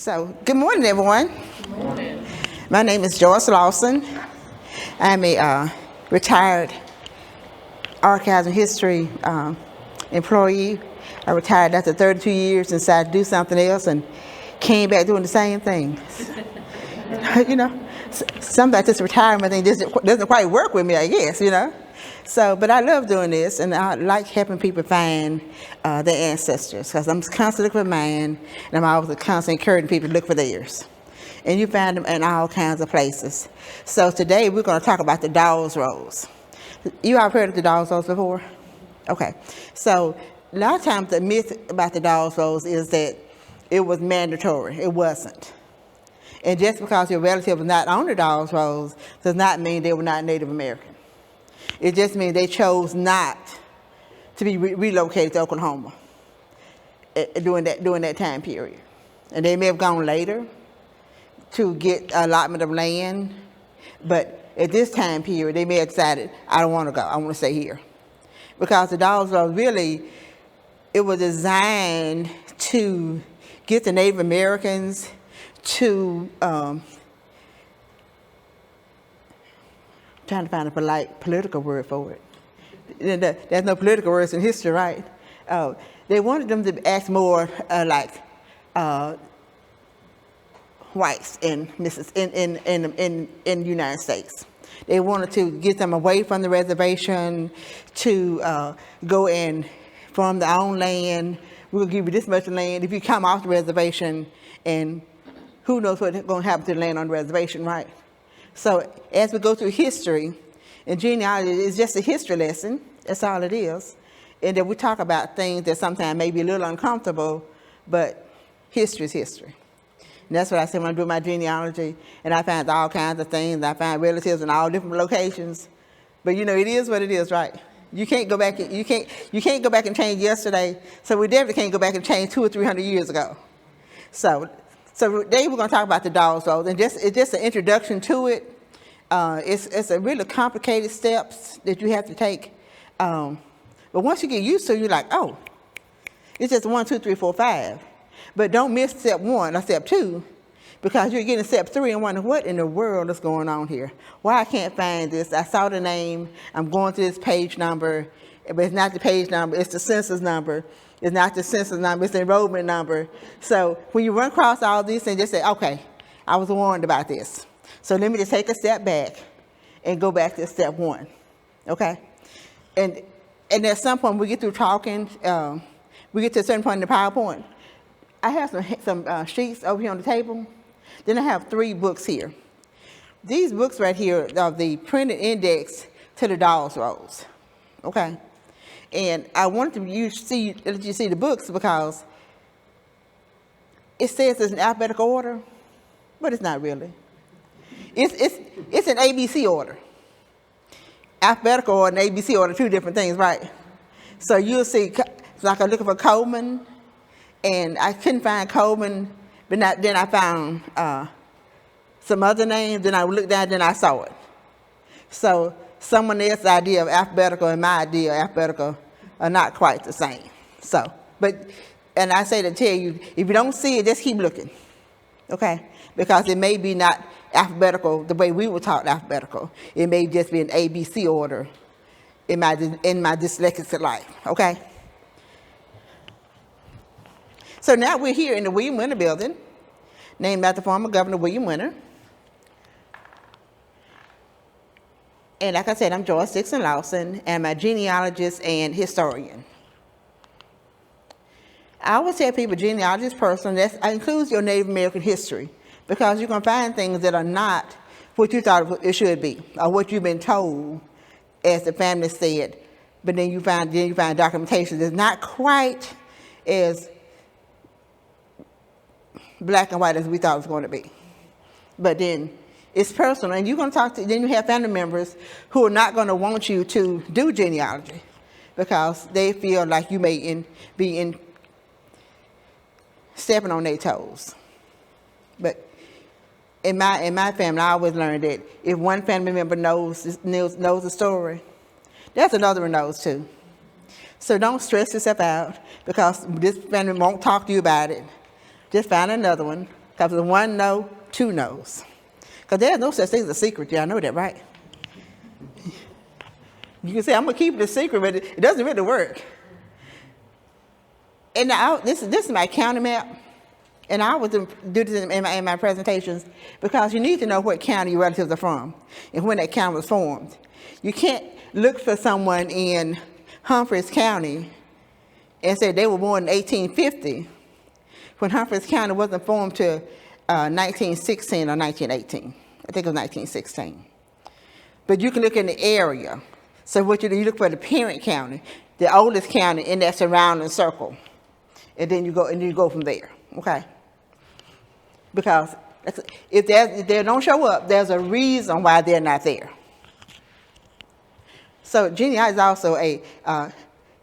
So, good morning, everyone. Good morning. My name is Joyce Lawson. I'm a retired archives and history employee. I retired after 32 years and decided to do something else and came back doing the same thing. You know, some of this retirement thing doesn't quite work with me, I guess, you know. So, but I love doing this, and I like helping people find their ancestors, because I'm constantly looking for mine, and I'm always constantly encouraging people to look for theirs. And you find them in all kinds of places. So today we're going to talk about the Dawes rolls. You all heard of the Dawes rolls before? Okay. So a lot of times the myth about the Dawes rolls is that it was mandatory. It wasn't. And just because your relative was not on the Dawes rolls does not mean they were not Native American. It just means they chose not to be relocated to Oklahoma during that time period. And they may have gone later to get allotment of land, but at this time period, they may have decided, I don't want to go, I want to stay here. Because the Dawes rolls really, it was designed to get the Native Americans to trying to find a polite political word for it. There's no political words in history, right? They wanted them to act more like whites in the United States. They wanted to get them away from the reservation to go and farm their own land. We'll give you this much land if you come off the reservation, and who knows what's going to happen to the land on the reservation, right? So as we go through history, and genealogy is just a history lesson, that's all it is. And then we talk about things that sometimes may be a little uncomfortable, but history is history. And that's what I say when I do my genealogy, and I find all kinds of things. I find relatives in all different locations. But you know, it is what it is, right? You can't go back, you can't go back and change yesterday, so we definitely can't go back and change 200 or 300 years ago. So today we're going to talk about the Dawes rolls, and it's just an introduction to it. It's a really complicated steps that you have to take. But once you get used to it, you're like, oh, it's just 1, 2, 3, 4, 5. But don't miss step 1 or step 2, because you're getting step 3 and wondering what in the world is going on here. Why I can't find this? I saw the name. I'm going to this page number, but it's not the page number. It's the census number. It's not the census number, it's the enrollment number. So when you run across all these things, just say, okay, I was warned about this. So let me just take a step back and go back to step 1, okay? And at some point, we get through talking, we get to a certain point in the PowerPoint. I have some sheets over here on the table. Then I have 3 books here. These books right here are the printed index to the Dawes rolls, okay? And I wanted to let you see the books because it says it's in alphabetical order, but it's not really. It's an ABC order. Alphabetical order and ABC order, 2 different things, right? So you'll see, it's like I'm looking for Coleman, and I couldn't find Coleman, but then I found some other names, then I looked down, then I saw it. So someone else's idea of alphabetical and my idea of alphabetical are not quite the same. So, and I say to tell you, if you don't see it, just keep looking, okay? Because it may be not alphabetical the way we were taught alphabetical. It may just be an ABC order in my dyslexic life, okay? So now we're here in the William Winter building, named after former Governor William Winter. And like I said, I'm Joyce Dixon-Lawson, and I'm a genealogist and historian. I always tell people genealogy is personal. That includes your Native American history, because you're going to find things that are not what you thought it should be, or what you've been told, as the family said. But then you find documentation that's not quite as black and white as we thought it was going to be. But then it's personal, and you're going to then you have family members who are not going to want you to do genealogy because they feel like you may be stepping on their toes. But in my family, I always learned that if one family member knows the story, there's another one knows too. So don't stress yourself out because this family won't talk to you about it. Just find another one Because there's one no, two no's. Because there's no such thing as a secret. Y'all know that, right? You can say, I'm going to keep it a secret, but it doesn't really work. And now, this is my county map. And I always do this in my presentations because you need to know what county your relatives are from and when that county was formed. You can't look for someone in Humphreys County and say they were born in 1850 when Humphreys County wasn't formed till 1916 or 1918. I think it was 1916. But you can look in the area. So what you do, you look for the parent county, the oldest county in that surrounding circle, and then you go from there. Okay? Because if they don't show up, there's a reason why they're not there. So genealogy is also a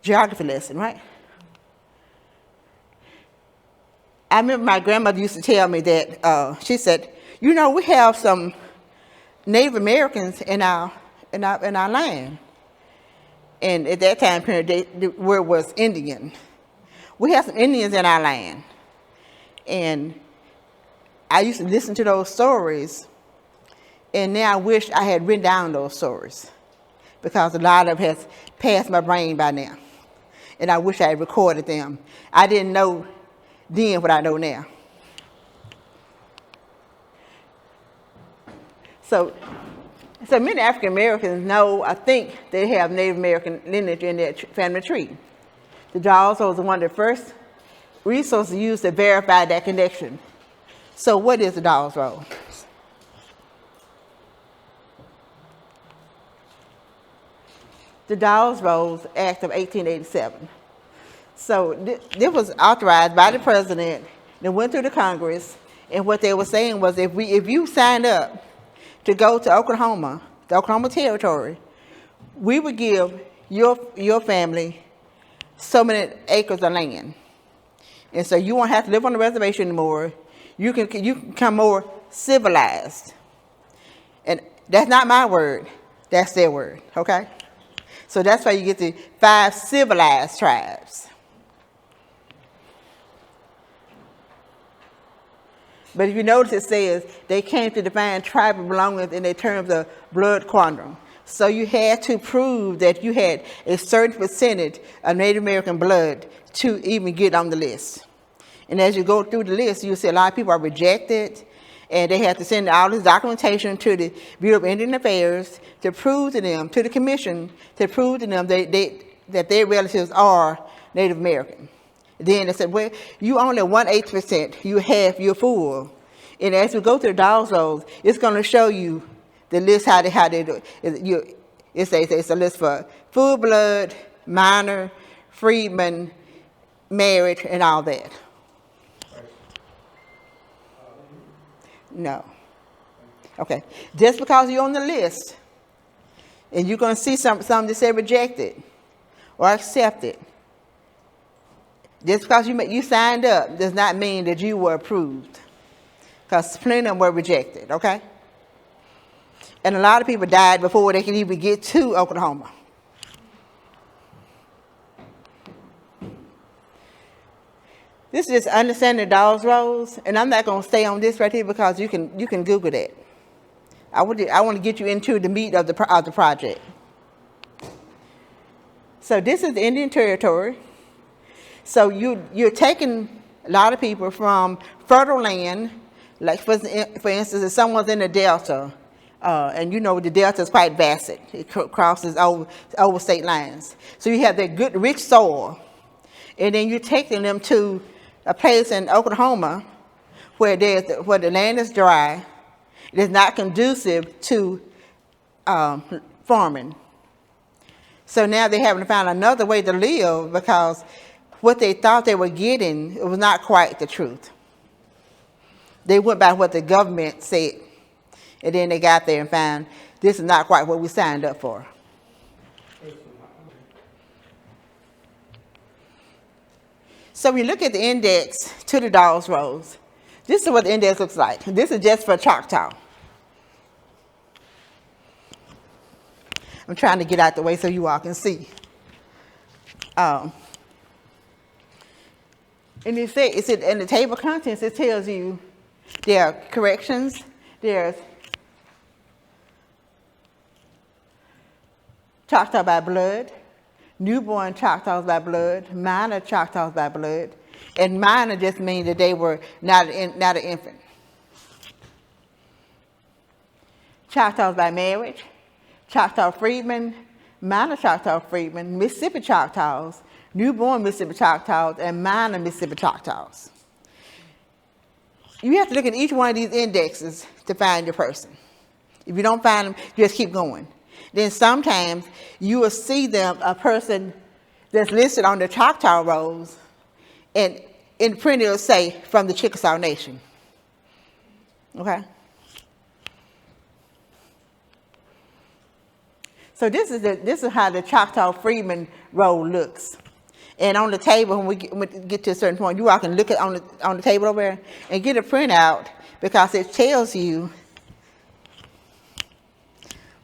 geography lesson, right? I remember my grandmother used to tell me that, she said, you know, we have some Native Americans in our land. And at that time period, the word was Indian. We have some Indians in our land. And I used to listen to those stories, and now I wish I had written down those stories because a lot of them has passed my brain by now. And I wish I had recorded them. I didn't know then what I know now. So many African Americans know, I think, they have Native American lineage in their family tree. The Dawes was one of the first resources used to verify that connection. So what is the Dawes role? The Dawes Rolls Act of 1887. So this was authorized by the president, and went through the Congress, and what they were saying was if you signed up to go to Oklahoma, the Oklahoma Territory, we would give your family so many acres of land. And so you won't have to live on the reservation anymore. You can become more civilized. And that's not my word, that's their word, okay? So that's why you get the 5 civilized tribes. But if you notice, it says they came to define tribal belongings in their terms of blood quantum. So you had to prove that you had a certain percentage of Native American blood to even get on the list. And as you go through the list, you'll see a lot of people are rejected, and they have to send all this documentation to the Bureau of Indian Affairs to prove to them, to the commission, to prove to them that their relatives are Native American. Then they said, well, you only 1/8%, you're full. And as we go through the Dawes Rolls, it's going to show you the list, how they do it. It's a list for full blood, minor, freedman, married, and all that. No. Okay. Just because you're on the list, and you're going to see some that say rejected or accepted, just because you signed up does not mean that you were approved. Because plenty of them were rejected, okay? And a lot of people died before they could even get to Oklahoma. This is understanding the Dawes Rolls, and I'm not going to stay on this right here because you can Google that. I want to get you into the meat of the project. So this is the Indian Territory. So you're taking a lot of people from fertile land, like for instance, if someone's in the Delta, and you know the Delta is quite vast. It crosses over state lines. So you have that good, rich soil, and then you're taking them to a place in Oklahoma where the land is dry. It is not conducive to farming. So now they're having to find another way to live because what they thought they were getting, it was not quite the truth. They went by what the government said, and then they got there and found this is not quite what we signed up for. So we look at the index to the Dawes Rolls. This is what the index looks like. This is just for Choctaw. I'm trying to get out the way so you all can see. And it said in the table of contents, it tells you There are corrections. There's Choctaw by blood, newborn Choctaws by blood, minor Choctaws by blood, and minor just means that they were not an infant. Choctaws by marriage, Choctaw freedmen, minor Choctaw freedmen, Mississippi Choctaws, newborn Mississippi Choctaws, and minor Mississippi Choctaws. You have to look at each one of these indexes to find your person. If you don't find them, just keep going. Then sometimes you will see them, a person that's listed on the Choctaw rolls, and in print it'll say from the Chickasaw Nation. Okay? So this is how the Choctaw Freedman roll looks. And on the table, when we get to a certain point, you all can look at on the table over there and get a printout, because it tells you.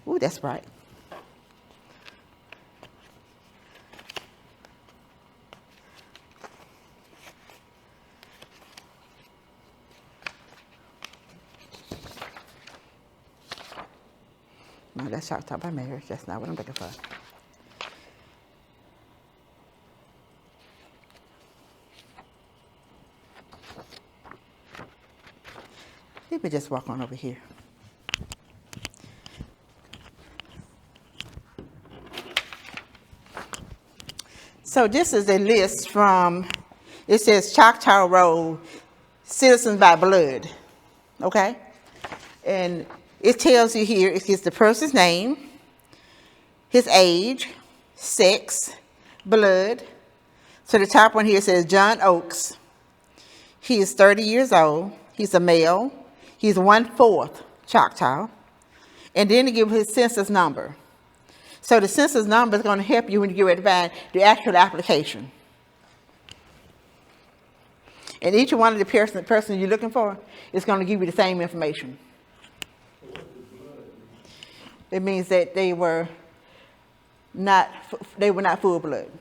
Ooh, that's bright. No, that's Choctaw by marriage. That's not what I'm looking for. Let me just walk on over here. So this is a list from, it says Choctaw Roll, Citizens by Blood, okay? And it tells you here, it gives the person's name, his age, sex, blood. So the top one here says John Oakes. He is 30 years old. He's a male. He's 1/4 Choctaw. And then it gives his census number. So the census number is going to help you when you get ready to find the actual application. And each one of the person you're looking for is going to give you the same information. It means that they were not full blood.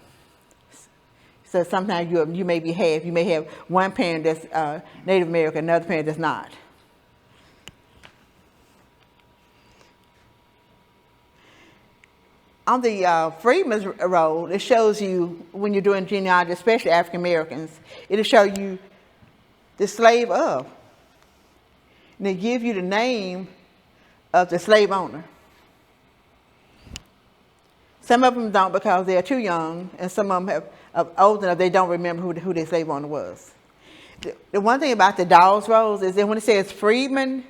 So sometimes you may be half. You may have one parent that's Native American, another parent that's not. On the Freedman's roll, it shows you, when you're doing genealogy, especially African Americans, it'll show you the slave of. And they give you the name of the slave owner. Some of them don't because they're too young, and some of them have old enough they don't remember who their slave owner was. The one thing about the Dawes rolls is that when it says freedman,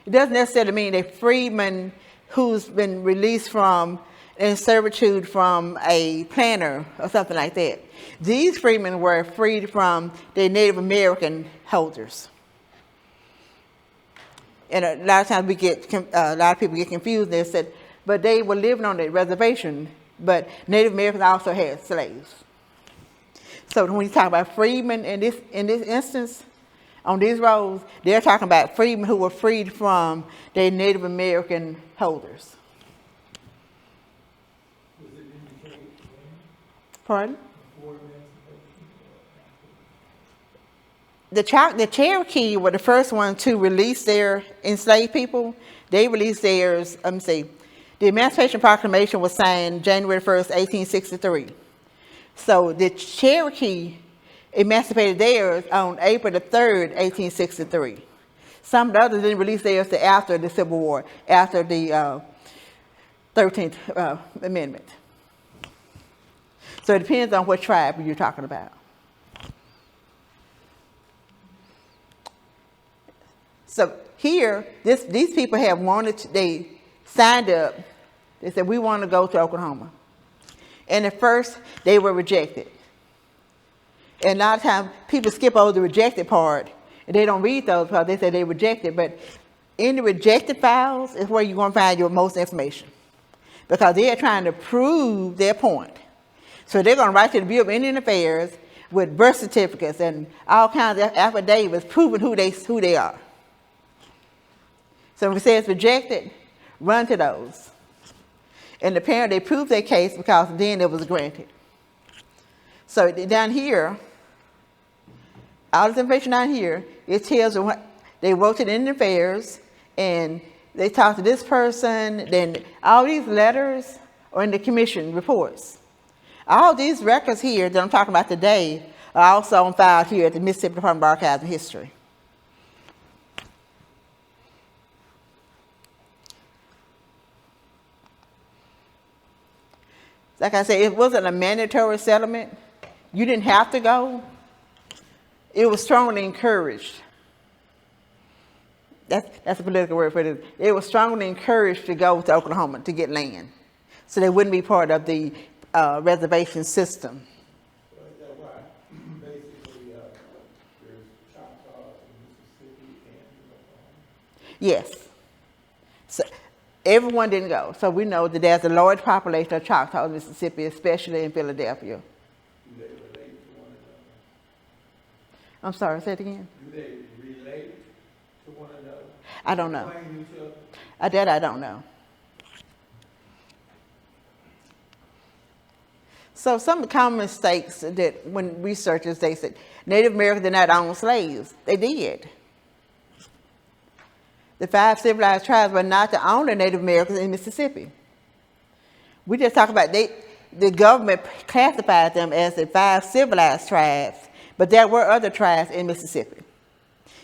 it doesn't necessarily mean a freedman who's been released from in servitude from a planter or something like that. These freedmen were freed from their Native American holders. And a lot of times a lot of people get confused. They said, but they were living on the reservation, but Native Americans also had slaves. So when you talk about freedmen in this instance, on these rolls, they're talking about freedmen who were freed from their Native American holders. Pardon? The Cherokee were the first one to release their enslaved people. They released theirs, let me see. The Emancipation Proclamation was signed January 1st, 1863. So the Cherokee emancipated theirs on April the 3rd, 1863. Some of the others didn't release theirs until after the Civil War, after the 13th Amendment. So it depends on what tribe you're talking about. So here, these people have they signed up. They said, we want to go to Oklahoma. And at first, they were rejected. And a lot of times, people skip over the rejected part, and they don't read those because they say they rejected. But in the rejected files is where you're going to find your most information, because they're trying to prove their point. So they're going to write to the Bureau of Indian Affairs with birth certificates and all kinds of affidavits proving who they are. So if it says rejected, run to those. And apparently they proved their case because then it was granted. So down here, all this information down here, it tells you They wrote to the Indian Affairs, and they talked to this person. Then all these letters are in the commission reports. All these records here that I'm talking about today are also on file here at the Mississippi Department of Archives and History. Like I said, it wasn't a mandatory settlement. You didn't have to go. It was strongly encouraged. That's a political word for it. It was strongly encouraged to go to Oklahoma to get land, so they wouldn't be part of the reservation system. So is that why basically there's Choctaw in Mississippi and Oklahoma? Yes. So everyone didn't go. So we know that there's a large population of Choctaw in Mississippi, especially in Philadelphia. Do they relate to one another? I'm sorry, say it again. Do they relate to one another? I don't know. Claim each other? That I don't know. So some of the common mistakes that when researchers, they said Native Americans did not own slaves. They did. The 5 civilized tribes were not to own the Native Americans in Mississippi. We just talk about the government classified them as the 5 civilized tribes, but there were other tribes in Mississippi,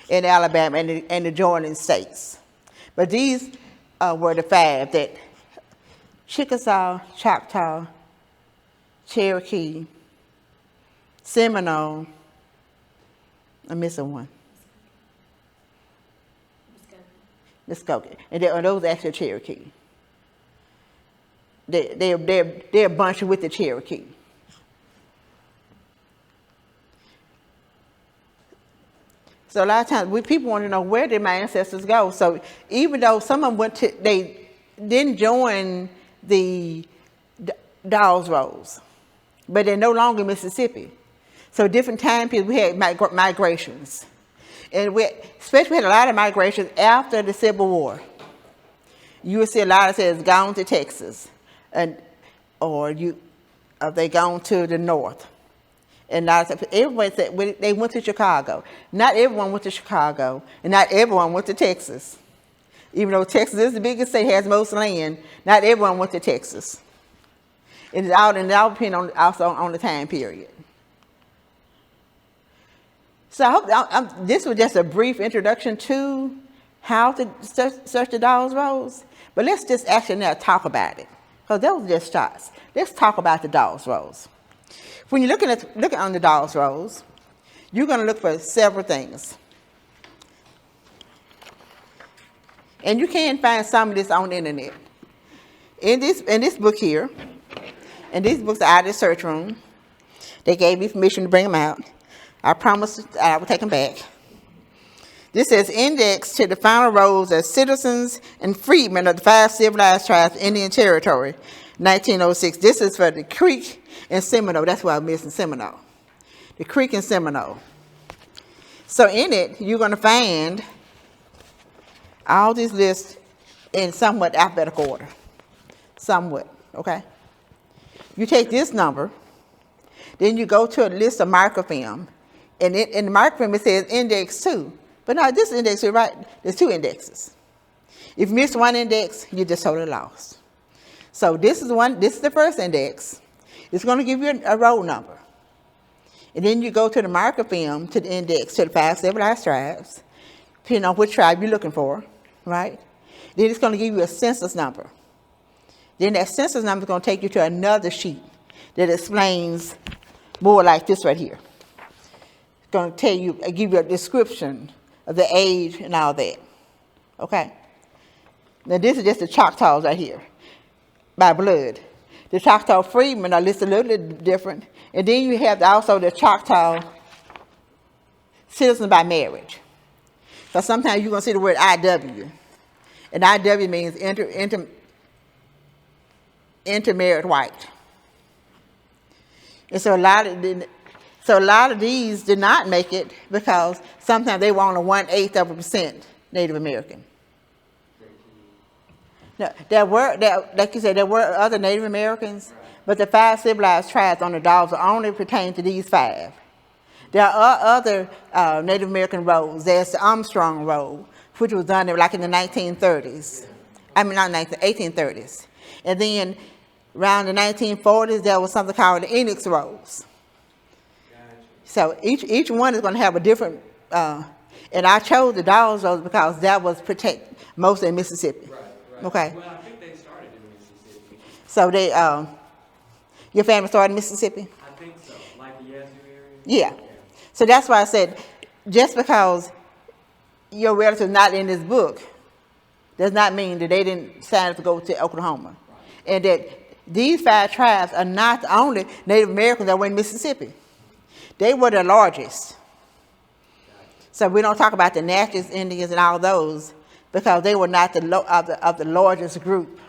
in Alabama, and the adjoining states. But these were the 5 that Chickasaw, Choctaw, Cherokee, Seminole, I'm missing one. Muskogee. And those actually Cherokee. They're a bunch with the Cherokee. So a lot of times people want to know, where did my ancestors go? So even though some of them they didn't join the Dawes rolls, but they're no longer in Mississippi. So different time periods we had migrations. And especially we had a lot of migrations after the Civil War. You would see a lot that says gone to Texas, or they gone to the north. And everyone said they went to Chicago. Not everyone went to Chicago, and not everyone went to Texas. Even though Texas is the biggest state, has most land, not everyone went to Texas. It all depends also on the time period. So I hope this was just a brief introduction to how to search the Dawes Rolls. But let's just actually now talk about it, because those are just shots. Let's talk about the Dawes Rolls. When you're looking on the Dawes Rolls, you're going to look for several things. And you can find some of this on the internet. In this book here, and these books are out of the search room. They gave me permission to bring them out. I promised I would take them back. This says index to the final rolls as citizens and freedmen of the 5 civilized tribes of Indian Territory, 1906. This is for the Creek and Seminole. That's why I'm missing Seminole. The Creek and Seminole. So in it, you're going to find all these lists in somewhat alphabetical order. Somewhat, okay? You take this number, then you go to a list of microfilm, and in the microfilm it says index 2. But no, this index here, right? There's 2 indexes. If you miss one index, you're just totally lost. So this is the first index. It's going to give you a roll number. And then you go to the microfilm, to the index, to the 5 civilized tribes, depending on which tribe you're looking for, right? Then it's going to give you a census number. Then that census number is going to take you to another sheet that explains more like this right here. It's going to give you a description of the age and all that. Okay? Now this is just the Choctaws right here, by blood. The Choctaw freedmen are listed a little bit different. And then you have also the Choctaw citizens by marriage. So sometimes you're going to see the word IW. And IW means intermarried white. And so a lot of these did not make it because sometimes they were only 1/8% Native American. Now, like you said, there were other Native Americans, but the 5 civilized tribes on the Dawes only pertain to these 5. There are other Native American roads. There's the Armstrong Road, which was done like in the 1930s. I mean, not 1830s. And then around the 1940s, there was something called the Enix Roads. So each one is going to have a different, and I chose the Dawes Road because that was protect mostly in Mississippi. Right. Okay. Well, I think they started in Mississippi. So they, your family started in Mississippi? I think so, like the Yazoo area. Yeah. So that's why I said, just because your relative's not in this book, does not mean that they didn't sign up to go to Oklahoma. Right. And that these 5 tribes are not the only Native Americans that were in Mississippi. They were the largest. So we don't talk about the Natchez Indians and all those because they were not of the largest group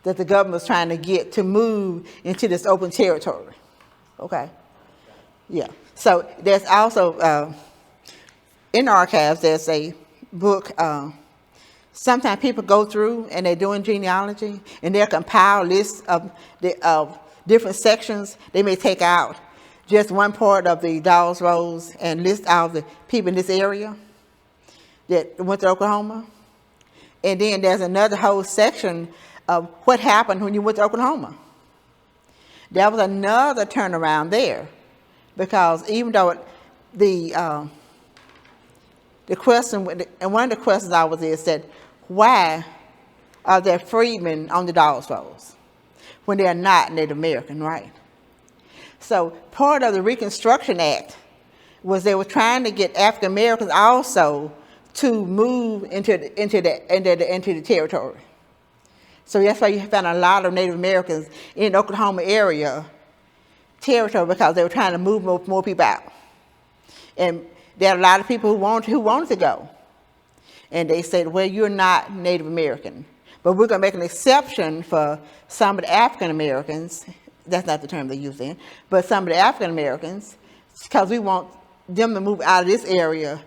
that the government was trying to get to move into this open territory. Okay? Yeah. So there's also, in archives, there's a book, sometimes people go through and they're doing genealogy and they'll compile lists of different sections. They may take out just one part of the Dawes Roads and list all the people in this area that went to Oklahoma. And then there's another whole section of what happened when you went to Oklahoma. There was another turnaround there because even though the question, and one of the questions always is that why are there freedmen on the Dawes Roads when they are not Native American, right? So part of the Reconstruction Act was they were trying to get African Americans also to move into the territory. So that's why you found a lot of Native Americans in the Oklahoma area territory because they were trying to move more people out. And there are a lot of people who wanted to go. And they said, well, you're not Native American, but we're going to make an exception for some of the African Americans. That's not the term they use then, but some of the African Americans, because we want them to move out of this area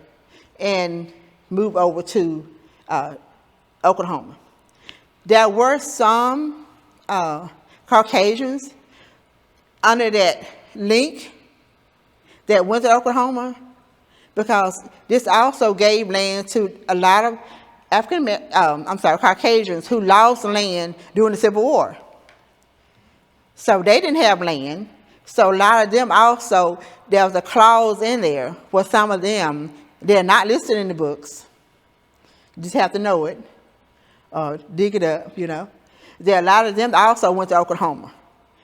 and move over to Oklahoma. There were some Caucasians under that link that went to Oklahoma because this also gave land to a lot of Caucasians who lost land during the Civil War. So they didn't have land. So a lot of them also, there was a clause in there for some of them, they're not listed in the books. You just have to know it, or dig it up, you know. There are a lot of them that also went to Oklahoma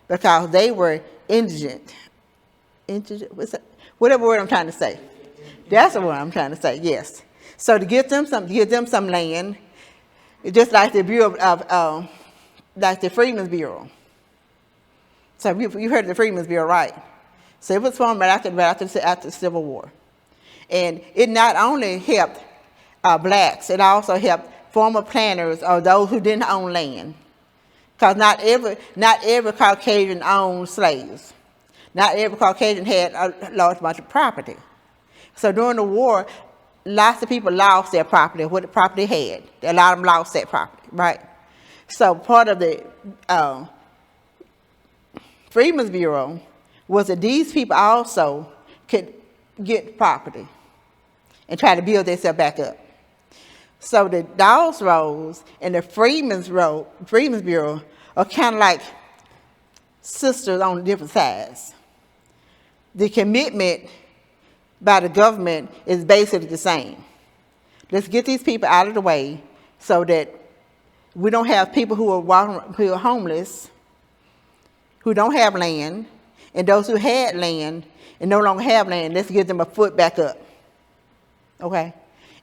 because they were indigent. Whatever word I'm trying to say. That's the word I'm trying to say, yes. So to give them some land, it's just like the Bureau of like the Freedmen's Bureau. So you heard of the Freedmen's Bureau, right? So it was formed right after the Civil War. And it not only helped blacks, it also helped former planters or those who didn't own land. Because not every Caucasian owned slaves. Not every Caucasian had a large bunch of property. So during the war, lots of people lost their property, what the property had. A lot of them lost that property, right? So part of the Freedmen's Bureau was that these people also could get property and try to build themselves back up. So the Dawes Roads and the Freedmen's Bureau are kind of like sisters on different sides. The commitment by the government is basically the same. Let's get these people out of the way so that we don't have people who are homeless, who don't have land, and those who had land and no longer have land, let's give them a foot back up. Okay?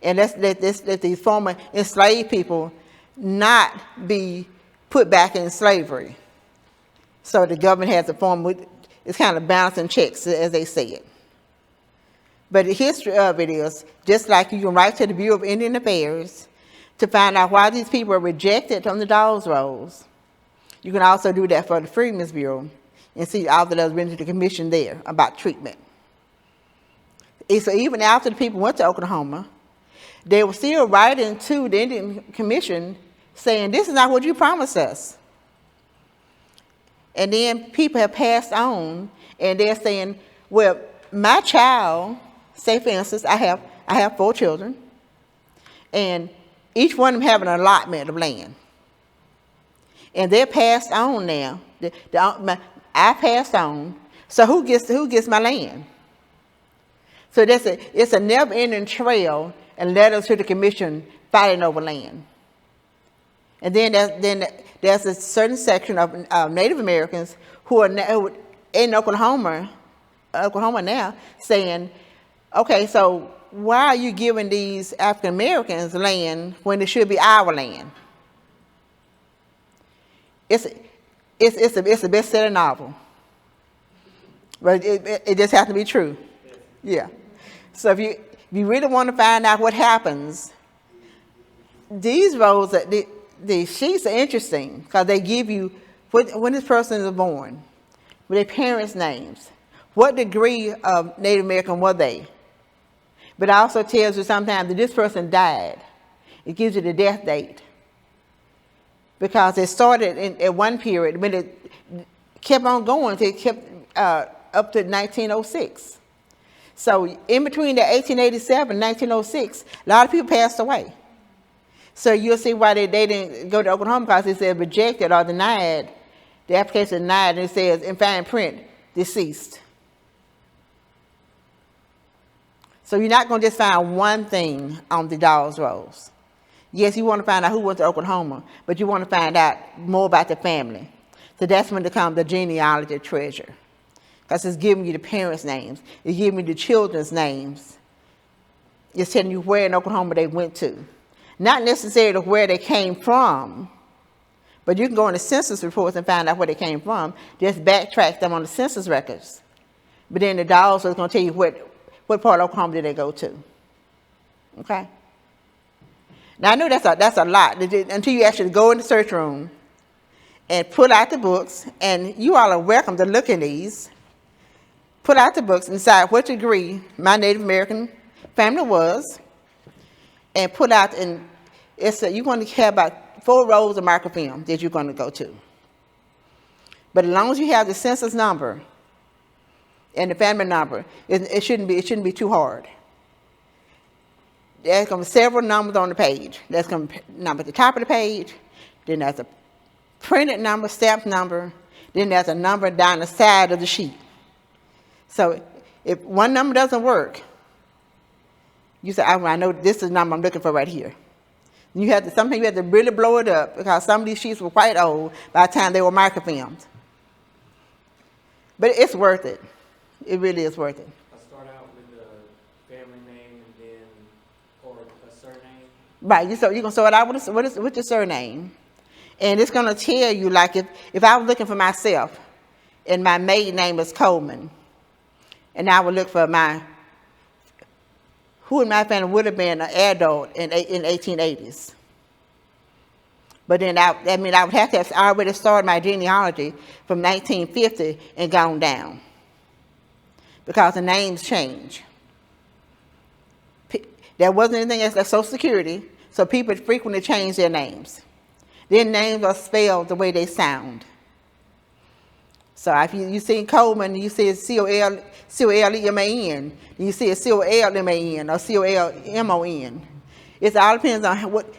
And let's let these former enslaved people not be put back in slavery. So the government has a form, it's kind of balancing checks, as they say it. But the history of it is, just like you can write to the Bureau of Indian Affairs to find out why these people are rejected from the Dawes Roads, you can also do that for the Freedmen's Bureau and see all the letters written to the commission there about treatment. And so even after the people went to Oklahoma, they were still writing to the Indian Commission saying, this is not what you promised us. And then people have passed on and they're saying, well, my child, say for instance, I have 4 children, and each one of them have an allotment of land. And they're passed on now. I passed on. So who gets my land? So it's a never-ending trail and letters to the commission fighting over land. And then there's a certain section of Native Americans who are in Oklahoma now saying, okay, so why are you giving these African Americans land when it should be our land? It's a best-selling novel, but it just has to be true. Yeah. So if you really want to find out what happens, these roles, the sheets are interesting because they give you when this person is born, with their parents' names, what degree of Native American were they. But it also tells you sometimes that this person died. It gives you the death date. Because it started at one period, but it kept on going until it kept up to 1906. So in between the 1887 and 1906, a lot of people passed away. So you'll see why they didn't go to Oklahoma, because it said rejected or denied. The application denied, and it says in fine print, deceased. So you're not going to just find one thing on the Dawes rolls. Yes, you want to find out who went to Oklahoma, but you want to find out more about the family. So that's when it comes the genealogy treasure. Because it's giving you the parents' names. It's giving you the children's names. It's telling you where in Oklahoma they went to. Not necessarily where they came from, but you can go in the census reports and find out where they came from. Just backtrack them on the census records. But then the Dawes is going to tell you what part of Oklahoma did they go to. Okay? Now, I know that's a lot until you actually go in the search room and pull out the books, and you all are welcome to look in these. Pull out the books and decide what degree my Native American family was, and pull out, and you're going to have about 4 rows of microfilm that you're going to go to. But as long as you have the census number and the family number, it shouldn't be too hard. There's going to be several numbers on the page. There's going to be a number at the top of the page. Then there's a printed number, stamped number. Then there's a number down the side of the sheet. So if one number doesn't work, you say, I know this is the number I'm looking for right here. Sometimes you have to really blow it up, because some of these sheets were quite old by the time they were microfilmed. But it's worth it. It really is worth it. Start out with the family name and then, or a surname. Right, you're going to start out with your surname. And it's going to tell you, like, if I was looking for myself, and my maiden name is Coleman, and I would look for who in my family would have been an adult in 1880s. But then I would have to have already started my genealogy from 1950 and gone down, because the names change. There wasn't anything else like Social Security, so people frequently change their names. Their names are spelled the way they sound. So if you see Coleman, you see Coleman, you see Colman or Colmon. It all depends on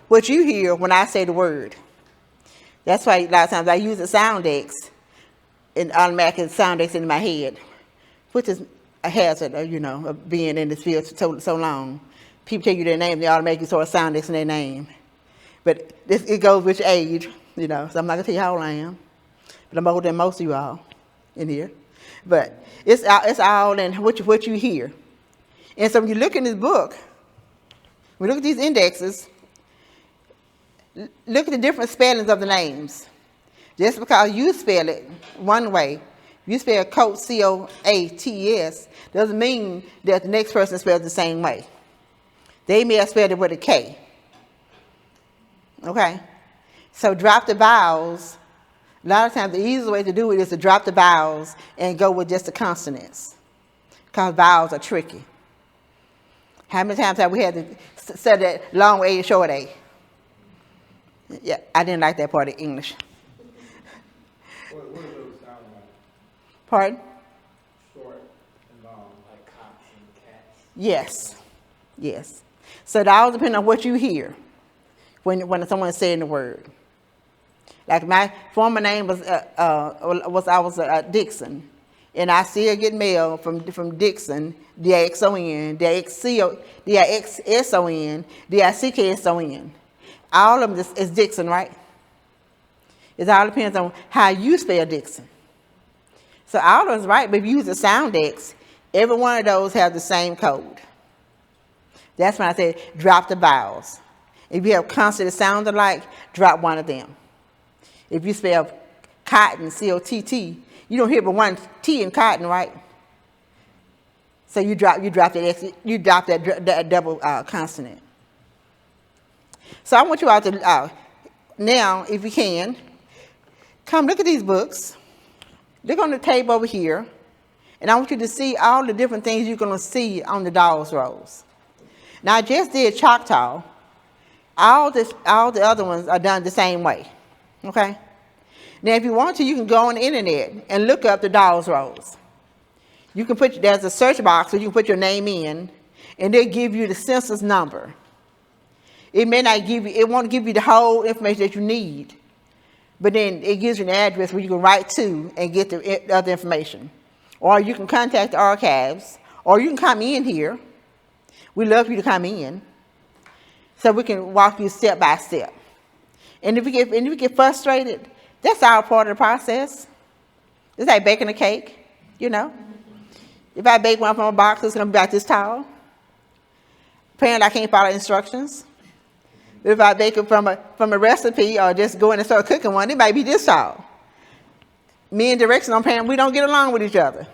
what you hear when I say the word. That's why a lot of times I use the sound X, and automatically sound X in my head, which is a hazard, of being in this field so long. People tell you their name, they automatically sort of sound X in their name. But it goes with age, so I'm not going to tell you how old I am. But I'm older than most of you all in here. But it's all in what you hear. And so when you look in this book, when you look at these indexes, look at the different spellings of the names. Just because you spell it one way, you spell Coates, C-O-A-T-E-S, doesn't mean that the next person spells the same way. They may have spelled it with a K. Okay? So drop the vowels. A lot of times the easiest way to do it is to drop the vowels and go with just the consonants, because vowels are tricky. How many times have we had to say that long A, short A? Yeah, I didn't like that part of English. What do those sound like? Pardon? Short and long. Like Yes. Yes. So it all depends on what you hear when someone's saying the word. Like my former name was Dixon, and I still get mail from Dixon, Dixon, Dixon, Dickson. All of them is Dixon, right? It all depends on how you spell Dixon. So all of us right, but if you use the sound X, every one of those have the same code. That's when I say drop the vowels. If you have consonants that sound alike, drop one of them. If you spell cotton, C-O-T-T, you don't hear but one T in cotton, right? So you drop that X, you drop that double consonant. So I want you all to now, if you can, come look at these books. Look on the table over here, and I want you to see all the different things you're going to see on the Dawes rolls. Now I just did Choctaw. All the other ones are done the same way. Okay? Now, if you want to, you can go on the internet and look up the Dawes rolls. You can there's a search box where you can put your name in, and they'll give you the census number. It may not give you, it won't give you the whole information that you need, but then it gives you an address where you can write to and get the other information. Or you can contact the archives, or you can come in here. We love you to come in, so we can walk you step by step. And if you get frustrated, that's all part of the process. It's like baking a cake, you know. If I bake one from a box, it's going to be about this tall. Apparently, I can't follow instructions. If I bake it from a recipe or just go in and start cooking one, it might be this tall. Me and direction on parent, we don't get along with each other.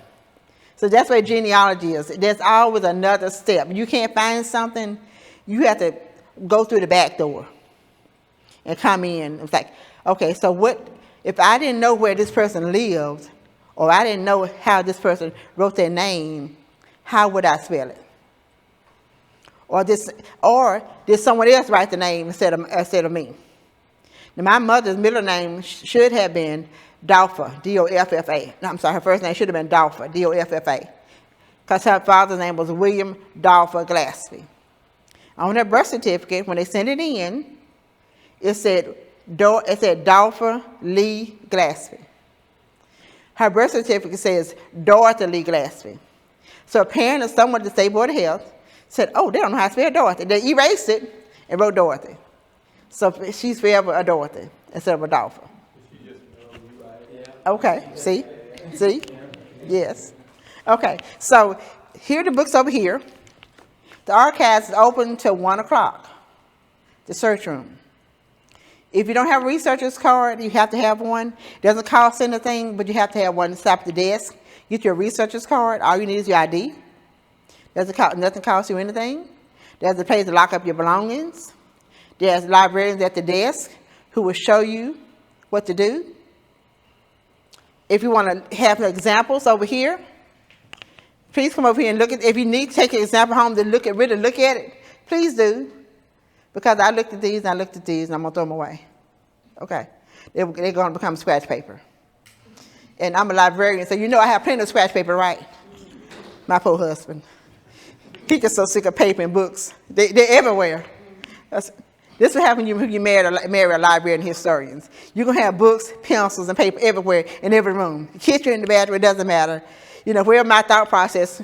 So that's what genealogy is. There's always another step. You can't find something, you have to go through the back door and come in. It's like, okay, so what, if I didn't know where this person lived, or I didn't know how this person wrote their name, how would I spell it? Or did someone else write the name instead of me? Now, my mother's middle name should have been Doffa, D-O-F-F-A. No, I'm sorry, her first name should have been Doffa, D-O-F-F-A, because her father's name was William Doffa Glaspie. On her birth certificate, when they sent it in, it said Doffa Lee Glaspie. Her birth certificate says Dorothy Lee Glaspie. So apparently someone at the State Board of Health said, oh, they don't know how to spell Dorothy. They erased it and wrote Dorothy. So she's forever a Dorothy instead of a Doffa. Okay, see? Yes. Okay, so here are the books over here. The archives is open till 1 o'clock, the search room. If you don't have a researcher's card, you have to have one. It doesn't cost anything, but you have to have one to stop at the desk. Get your researcher's card. All you need is your ID. Nothing costs you anything. There's a place to lock up your belongings. There's librarians at the desk who will show you what to do. If you want to have examples over here, please come over here and look at. If you need to take an example home to really look at it, please do. Because I looked at these and I'm going to throw them away. Okay. They're going to become scratch paper. And I'm a librarian, so you know I have plenty of scratch paper, right? My poor husband. He gets so sick of paper and books. They're everywhere. This is what happens when you marry a librarian and historians. You're going to have books, pencils, and paper everywhere in every room. The kitchen, in the bathroom, it doesn't matter. You know, wherever my thought process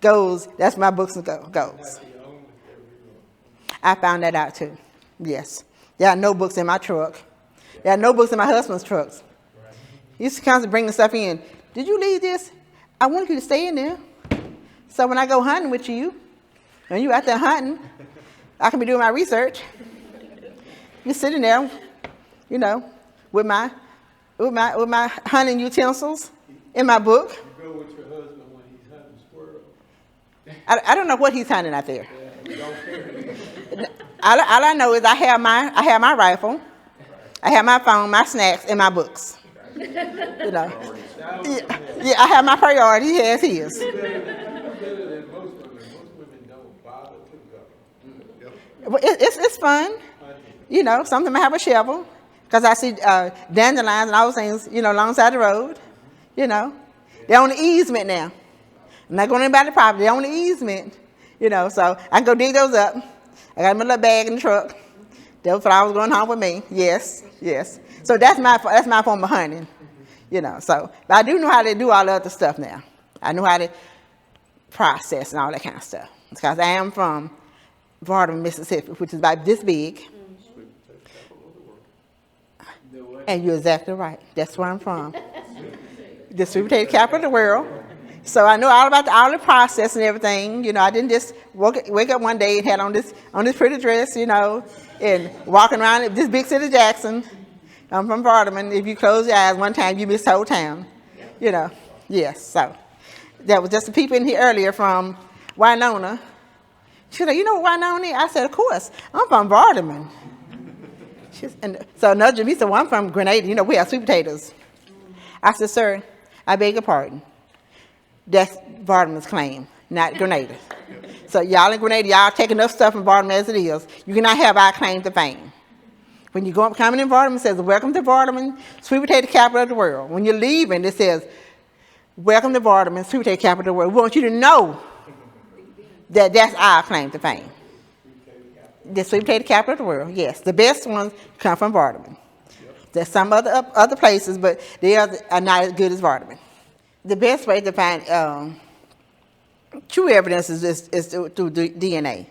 goes, that's where my books goes. I found that out too. Yes. There are no books in my truck. There are no books in my husband's trucks. He used to constantly bring the stuff in. Did you leave this? I wanted you to stay in there. So when I go hunting with you, and you out there hunting, I can be doing my research. You're sitting there, you know, with my hunting utensils in my book. You go with your husband when he's hunting squirrels. I don't know what he's hunting out there. Yeah, don't care. All I know is I have my rifle, I have my phone, my snacks, and my books. You know. Yeah, I have my priority. He has his. Better than most women. Most women don't bother to go. Well, it's fun. You know, sometimes I have a shovel because I see dandelions and all those things, you know, alongside the road. You know, they're on the easement now. I'm not going to anybody property. They're on the easement. You know, so I can go dig those up. I got my little bag in the truck. Those flowers going home with me. Yes, yes. So that's my form of hunting. You know, so but I do know how to do all the other stuff now. I know how to process and all that kind of stuff. Because I am from Vardaman, Mississippi, which is about this big. And you're exactly right. That's where I'm from. The sweet potato capital of the world. So I know all about all the process and everything. You know, I didn't just wake up one day and had on this pretty dress, you know, and walking around this big city, Jackson. I'm from Vardaman. If you close your eyes one time, you miss the whole town. You know, yes. So there was just the people in here earlier from Winona. She said, you know what Winona is? I said, of course. I'm from Vardaman. And so another Jimmy said, well, I'm from Grenada. You know, we have sweet potatoes. I said, sir, I beg your pardon. That's Vardaman's claim, not Grenada. So y'all in Grenada, y'all take enough stuff from Vardaman as it is. You cannot have our claim to fame. When you go up, coming in Vardaman, it says, welcome to Vardaman, sweet potato capital of the world. When you're leaving, it says, welcome to Vardaman, sweet potato capital of the world. We want you to know that that's our claim to fame. The sweet potato capital of the world, yes. The best ones come from Vardaman. There's some other places, but they are not as good as Vardaman. The best way to find true evidence is through DNA.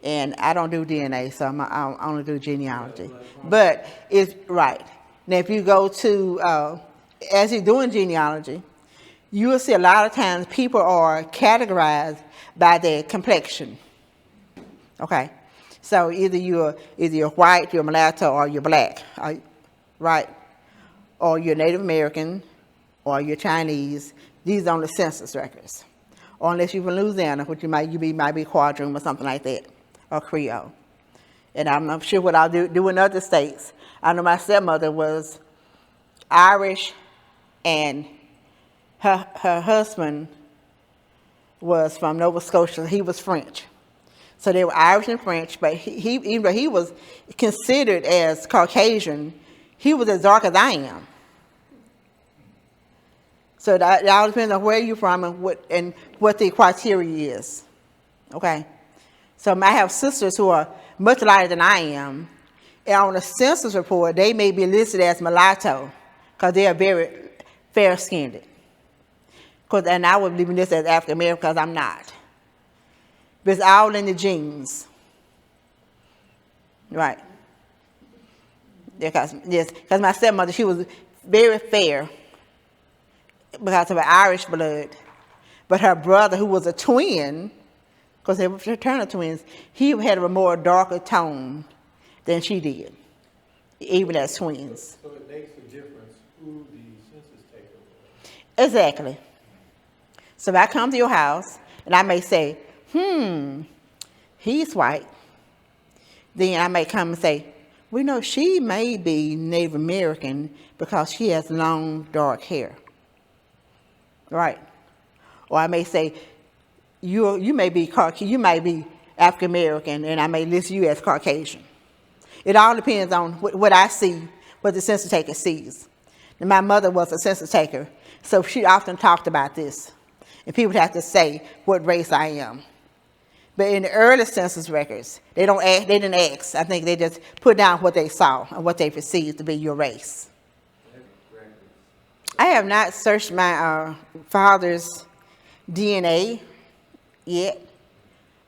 And I don't do DNA, so I only do genealogy. But it's right. Now, if you go to, as you're doing genealogy, you will see a lot of times people are categorized by their complexion. Okay? So either you're white, you're mulatto, or you're black, right? Or you're Native American, or you're Chinese. These are on the census records. Or unless you're from Louisiana, which you might be quadroon or something like that, or Creole. And I'm not sure what I'll do in other states. I know my stepmother was Irish, and her husband was from Nova Scotia. He was French. So they were Irish and French, but even though he was considered as Caucasian, he was as dark as I am. So that all depends on where you're from and what the criteria is. Okay? So I have sisters who are much lighter than I am. And on the census report, they may be listed as mulatto because they are very fair-skinned. And I would be listed as African American because I'm not. But it's all in the genes. Right. Because my stepmother, she was very fair because of her Irish blood. But her brother, who was a twin, because they were fraternal twins, he had a more darker tone than she did, even as twins. So it makes a difference who the census taker was. Exactly. So if I come to your house and I may say, he's white, then I may come and say, we know she may be Native American because she has long, dark hair. Right? Or I may say, you may be African American, and I may list you as Caucasian. It all depends on what I see, what the census taker sees. And my mother was a census taker, so she often talked about this. And people have to say what race I am. But in the early census records, they didn't ask. I think they just put down what they saw and what they perceived to be your race. I have not searched my father's DNA yet.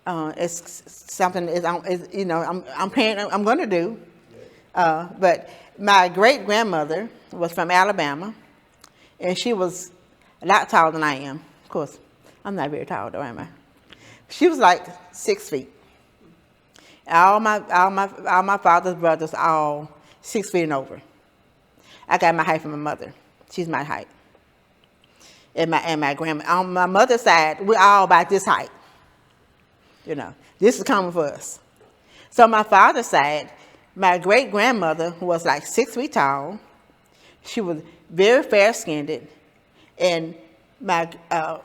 It's something I'm going to do. But my great grandmother was from Alabama, and she was a lot taller than I am. Of course, I'm not very tall though, am I? She was like 6 feet. All my father's brothers all 6 feet and over. I got my height from my mother. She's my height. And my grandma. On my mother's side, we're all about this height. You know, this is common for us. So on my father's side, my great grandmother was like 6 feet tall. She was very fair-skinned, and my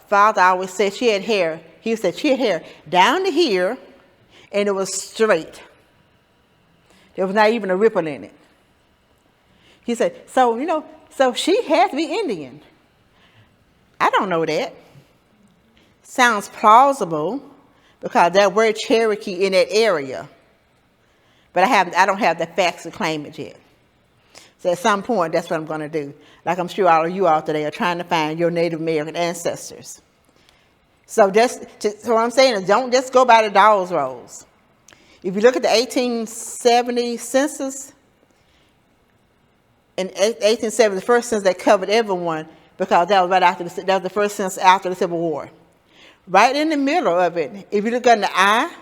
father always said she had hair. He said she had hair down to here, and it was straight. There was not even a ripple in it. He said, so she had to be Indian. I don't know that. Sounds plausible, because there were Cherokee in that area. But I don't have the facts to claim it yet. So at some point, that's what I'm going to do. Like I'm sure all of you out today are trying to find your Native American ancestors. So what I'm saying is don't just go by the Dawes rolls. If you look at the 1870 census, in 1870, the first census that covered everyone, because that was right after that was the first census after the Civil War. Right in the middle of it, if you look on the I,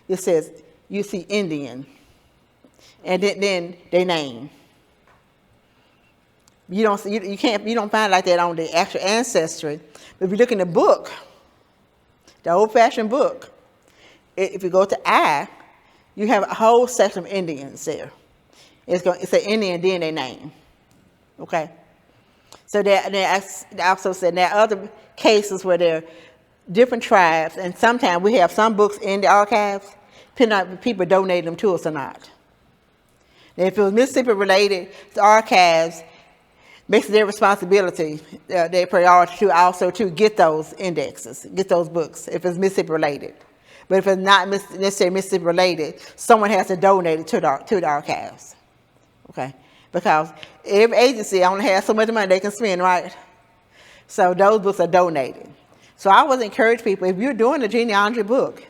it says you see Indian, and then they name. You don't find like that on the actual ancestry. But if you look in the book, the old-fashioned book, if you go to I, you have a whole section of Indians there. It's an Indian DNA name. Okay? So they also said there are other cases where there are different tribes, and sometimes we have some books in the archives, depending on if people donate them to us or not. And if it was Mississippi related, the archives makes it their responsibility, their priority to also to get those indexes, get those books, if it's Mississippi related. But if it's not necessarily Mississippi related, someone has to donate it to the archives. Okay? Because every agency only has so much money they can spend, right? So those books are donated. So I would encourage people, if you're doing a genealogy book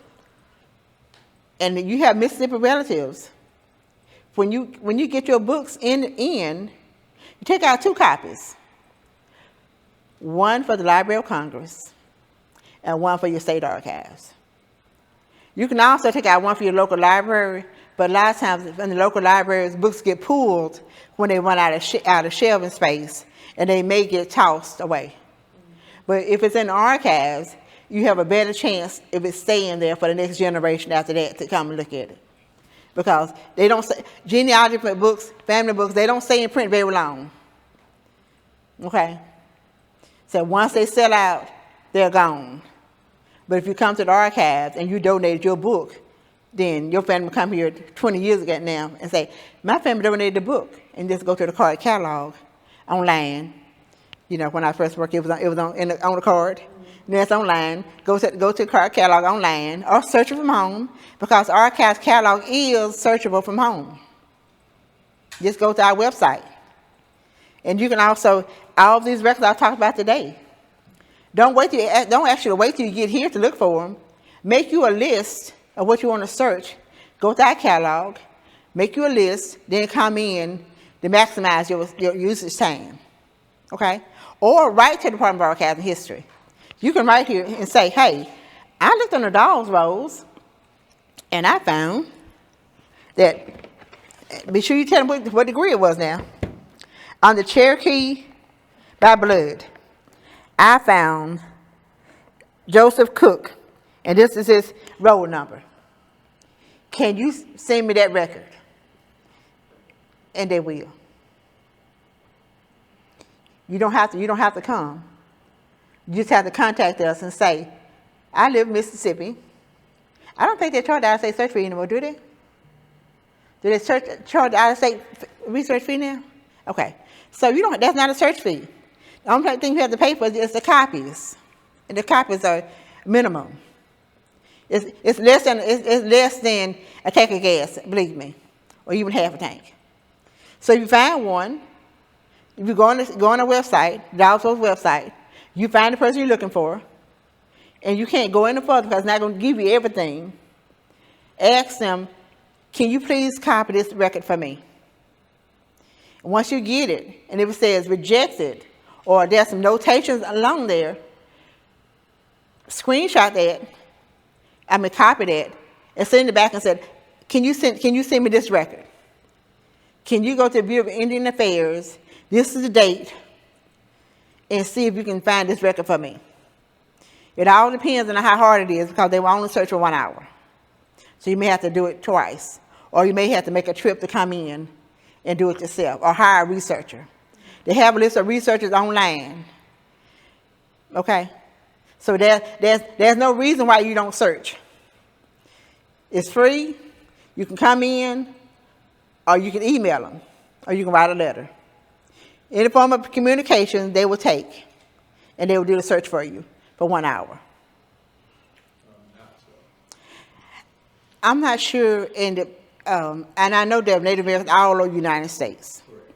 and you have Mississippi relatives, when you get your books in, you take out 2 copies. One for the Library of Congress and one for your state archives. You can also take out one for your local library, but a lot of times in the local libraries, books get pulled when they run out of shelving space, and they may get tossed away. But if it's in the archives, you have a better chance if it's staying there for the next generation after that to come and look at it. Because they don't say, genealogy books, family books, they don't stay in print very long. Okay? So once they sell out, they're gone. But if you come to the archives and you donated your book, then your family will come here 20 years ago now and say, my family donated the book, and just go to the card catalog online. You know, when I first worked, it was on the card. Now it's online. Go to the card catalog online or search it from home, because archives catalog is searchable from home. Just go to our website. And you can also, all of these records I've talked about today, don't actually wait till you get here to look for them. Make you a list of what you want to search. Go to our catalog, make you a list, then come in to maximize your usage time. Okay? Or write to the Department of Archives and History. You can write here and say, hey, I looked on the Dawes rolls, and I found that, be sure you tell them what degree it was now. On the Cherokee by blood, I found Joseph Cook, and this is his roll number. Can you send me that record? And they will. You don't have to come. You just have to contact us and say, I live in Mississippi. I don't think they charge the out-of-state search fee anymore, do they? Do they charge the out-of-state research fee now? Okay. So that's not a search fee. The only thing you have to pay for is the copies. And the copies are minimum. It's less than a tank of gas, believe me, or even half a tank. So if you find one, if you go on the website, Dawes website, you find the person you're looking for, and you can't go any further because it's not going to give you everything. Ask them, can you please copy this record for me? And once you get it, and if it says rejected, or there's some notations along there, screenshot that, copy that, and send it back and say, can you send me this record? Can you go to the Bureau of Indian Affairs, this is the date, and see if you can find this record for me? It all depends on how hard it is, because they will only search for 1 hour. So you may have to do it twice, or you may have to make a trip to come in and do it yourself, or hire a researcher. They have a list of researchers online. Okay? So there's no reason why you don't search. It's free. You can come in, or you can email them, or you can write a letter. Any form of communication they will take, and they will do the search for you for 1 hour. I'm not sure in the, and I know there are Native Americans all over the United States. Correct.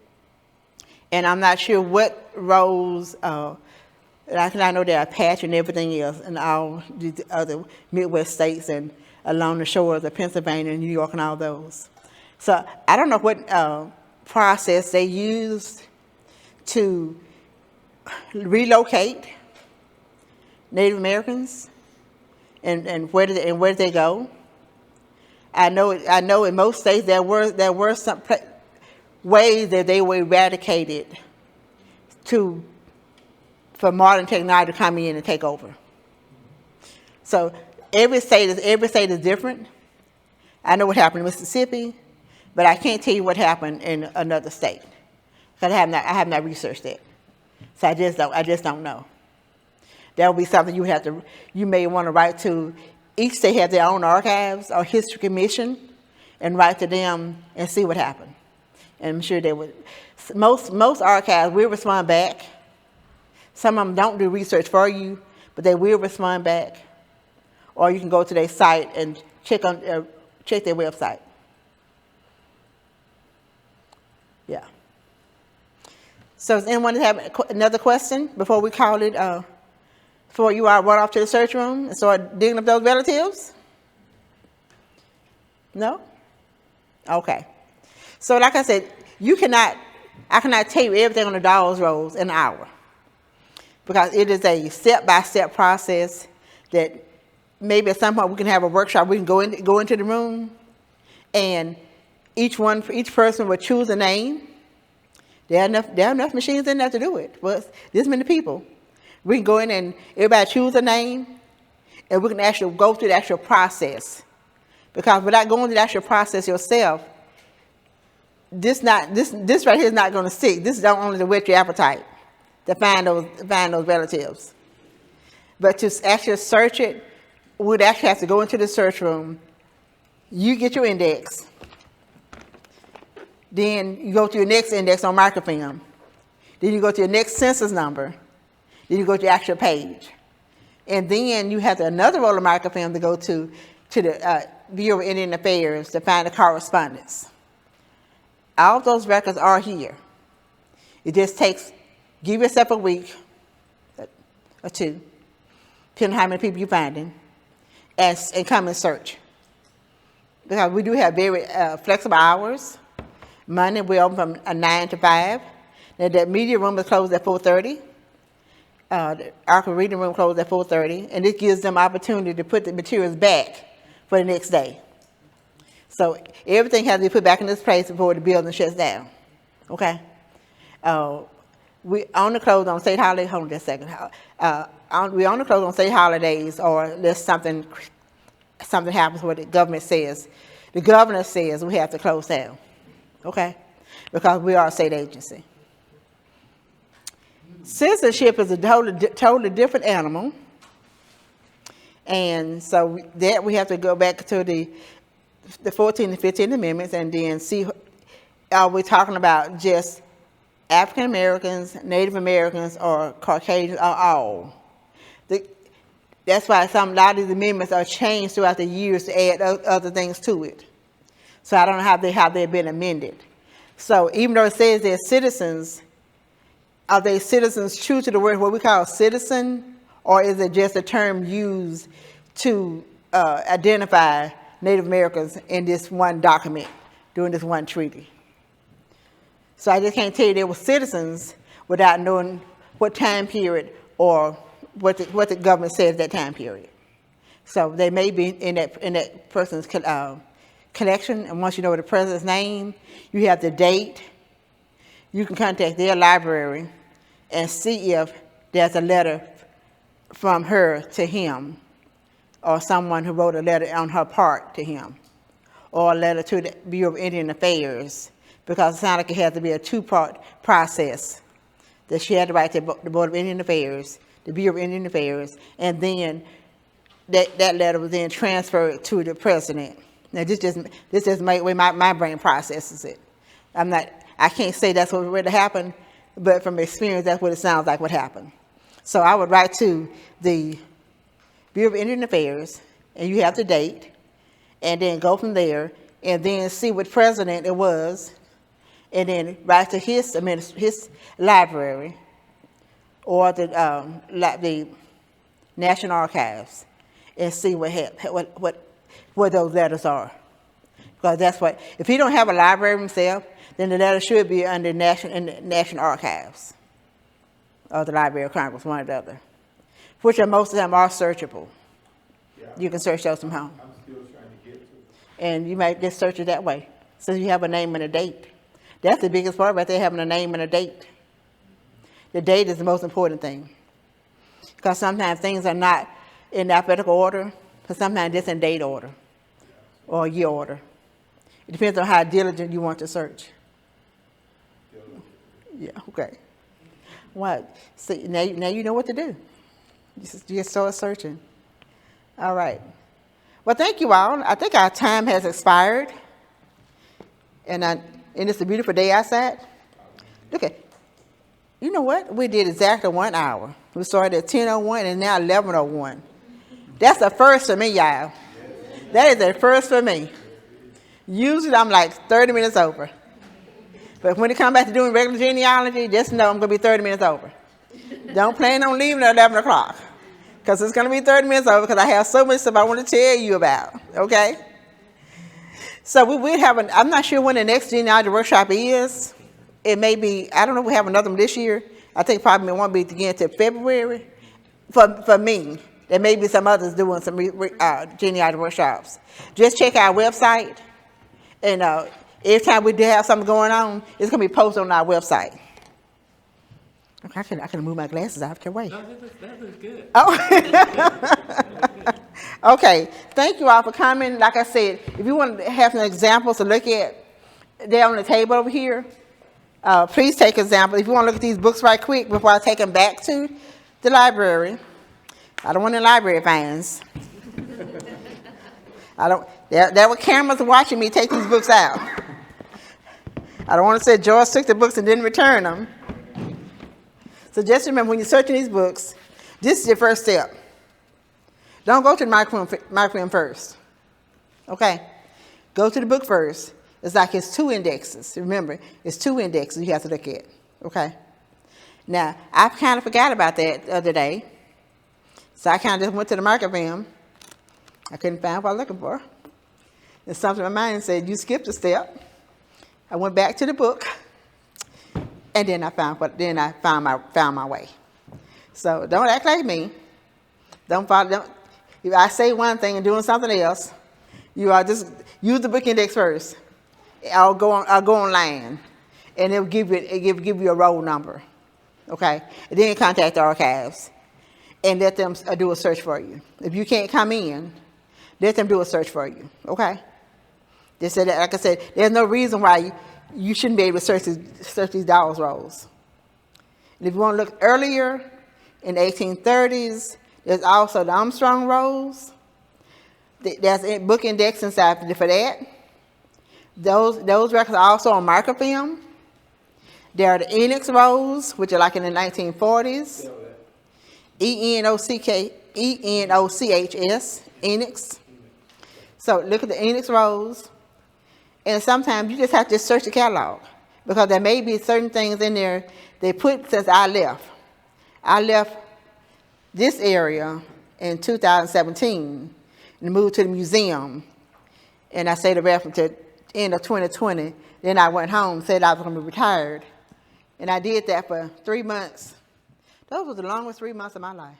And I'm not sure what roles, like I know there are Apache and everything else in all the other Midwest states and along the shores of Pennsylvania and New York and all those. So I don't know what process they used to relocate Native Americans and where did they go? I know in most states there were some ways that they were eradicated for modern technology to come in and take over. So every state is different. I know what happened in Mississippi, but I can't tell you what happened in another state because I have not researched it. So I just don't know. That would be something you may want to write to. Each state has their own archives or history commission, and write to them and see what happened. And I'm sure they would. Most archives will respond back. Some of them don't do research for you, but they will respond back. Or you can go to their site and check their website. Yeah. So does anyone have another question before we call it? Before you all run off to the search room and start digging up those relatives? No? Okay. So like I said, I cannot tell you everything on the Dawes rolls in an hour. Because it is a step-by-step process that maybe at some point we can have a workshop. We can go into the room, and each person will choose a name. There are enough machines in there to do it. Well, this many people. We can go in and everybody choose a name, and we can actually go through the actual process. Because without going through the actual process yourself, this right here is not going to stick. This is only to whet your appetite to find those relatives. But to actually search it, we'd actually have to go into the search room. You get your index. Then you go to your next index on microfilm. Then you go to your next census number. Then you go to the actual page. And then you have another roll of microfilm to go to the Bureau of Indian Affairs to find the correspondence. All of those records are here. It just give yourself a week or two, depending on how many people you're finding, and come and search. Because we do have very flexible hours. Monday we're open from 9 to 5. Now the media room is closed at 4:30. The archival reading room closed at 4:30, and this gives them opportunity to put the materials back for the next day. So everything has to be put back in its place before the building shuts down. Okay? We only close on state holidays. Hold on just a second. We only close on state holidays, or unless something happens where the government says, the governor says we have to close down. Okay? Because we are a state agency. Citizenship is a totally different animal. And so that we have to go back to the 14th and 15th Amendments and then see, are we talking about just African Americans, Native Americans, or Caucasians, or all? That's why a lot of these amendments are changed throughout the years to add other things to it. So I don't know how they've been amended. So even though it says they're citizens, are they citizens true to the word what we call citizen, or is it just a term used to identify Native Americans in this one document, during this one treaty? So I just can't tell you they were citizens without knowing what time period or what the government said at that time period. So they may be in that person's collection, and once you know the president's name, you have the date. You can contact their library and see if there's a letter from her to him, or someone who wrote a letter on her part to him, or a letter to the Bureau of Indian Affairs, because it sounds like it has to be a two-part process, that she had to write to the Board of Indian Affairs, the Bureau of Indian Affairs, and then that letter was then transferred to the president. Now this just the way my brain processes it. I can't say that's what really happened, but from experience, that's what it sounds like what happened. So I would write to the Bureau of Indian Affairs, and you have the date, and then go from there, and then see what president it was, and then write to his library or the National Archives, and see what those letters are. Because that's what, if he don't have a library himself, then the letter should be under in the National Archives or the Library of Congress, one or the other, which are most of them are searchable. Yeah, You can search those from home. I'm still trying to get to it. And you might just search it that way, so you have a name and a date. That's the biggest part about there, having a name and a date. The date is the most important thing, because sometimes things are not in alphabetical order, but sometimes it's in date order or year order. It depends on how diligent you want to search. Yeah, okay. Well, see, now you know what to do. Just start searching. All right. Well, thank you all. I think our time has expired. And it's a beautiful day outside. Look at, you know what? We did exactly 1 hour. We started at 10:01 and now 11:01. That's a first for me, y'all. That is a first for me. Usually I'm like 30 minutes over. But when it comes back to doing regular genealogy, just know I'm going to be 30 minutes over. Don't plan on leaving at 11 o'clock. Because it's going to be 30 minutes over because I have so much stuff I want to tell you about. Okay? So we will have I'm not sure when the next genealogy workshop is. It may be, I don't know if we have another one this year. I think probably it won't be again until February. For me. There may be some others doing some genealogy workshops. Just check our website. And every time we do have something going on, it's going to be posted on our website. Okay, I can move my glasses out. I can wait. No, that looks good. Oh. Okay. Thank you all for coming. Like I said, if you want to have some examples to look at, they're on the table over here. Please take examples. If you want to look at these books right quick before I take them back to the library. I don't want any library fines. There were cameras watching me take these books out. I don't want to say Joyce took the books and didn't return them. So just remember, when you're searching these books, this is your first step. Don't go to the microfilm first. Okay? Go to the book first. It's like it's 2 indexes. Remember, it's 2 indexes you have to look at. Okay? Now, I kind of forgot about that the other day. So I kind of just went to the microfilm. I couldn't find what I was looking for. And something in my mind said, you skipped a step. I went back to the book. And then I found my way. So don't act like me. If I say one thing and doing something else, you are just use the book index first. I'll go online, and it'll give you a roll number, okay? And then contact the archives, and let them do a search for you. If you can't come in, let them do a search for you, okay? They said that, like I said, there's no reason why you shouldn't be able to search these Dawes rolls. And if you want to look earlier, in the 1830s, there's also the Armstrong rolls. There's a book index inside for that. Those records are also on microfilm. There are the Enoch rolls, which are like in the 1940s. Enochs, Enoch. So look at the Enoch rolls. And sometimes you just have to search the catalog, because there may be certain things in there they put since I left. I left this area in 2017 and moved to the museum. And I stayed around until the end of 2020. Then I went home, said I was going to be retired. And I did that for 3 months. Those were the longest 3 months of my life.